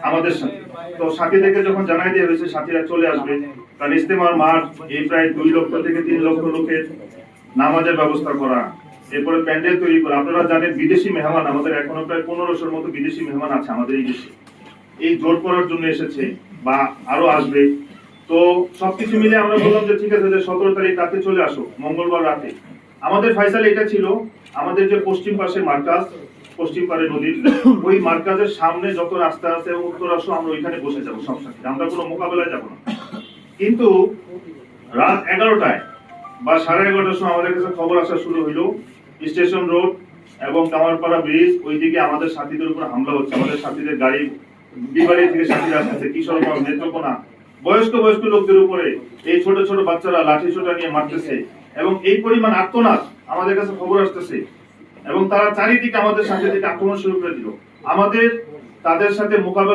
আমাদের সাথে। তো সাথীদেরকে যখন জানাই দেওয়া হয়েছে সাথীরা চলে আসবে, কারণ ইজতেমার মাঠ এই প্রায় 2 লক্ষ থেকে 3 লক্ষ লোকের নামাজের ব্যবস্থা করা, এরপরে প্যান্ডেল তৈরি করা। আপনারা জানেন বিদেশি মেহমান আমাদের এখনো প্রায় 1500-র মতো বিদেশি মেহমান আছে আমাদের এই দেশে, এই জোট করার জন্য এসেছে বা আরো আসবে। তো সবকিছু মিলে আমরা বললাম যে ঠিক আছে, 17 তারিখ রাতে চলে আসো, মঙ্গলবার রাতে। আমাদের ফাইসাল এটা ছিল, আমাদের যে পশ্চিম পাশে মার্কাজ, পশ্চিম পারে নদীর ওই মার্কাজের সামনে যত রাস্তা আছে এবং উত্তর আসো আমরা ওইখানে বসে যাবো সব সাথে, আমরা কোনো মোকাবেলায় যাব না। কিন্তু রাত 11টায় বা 11:30টার সময় আমাদের কাছে খবর আসা শুরু হইলো স্টেশন রোড এবং কামারপাড়া ব্রিজ ওইদিকে আমাদের সাথীদের উপর হামলা হচ্ছে। আমাদের সাথীদের গাড়ি বিবাড়ি থেকে সাথীরা আসতেছে, কিশোরগঞ্জ, নেত্রকোনা, বয়স্ক লোকদের উপরে এই ছোট ছোট বাচ্চারা লাঠি ছোটা নিয়ে মারতেছে এবং এই পরিমাণ আর্তনাদ আমাদের কাছে খবর আসতেছে এবং তারা চারিদিকে আমাদের সাথে আক্রমণ শুরু করে দিল। আমাদের তাদের সাথে মোকাবেলা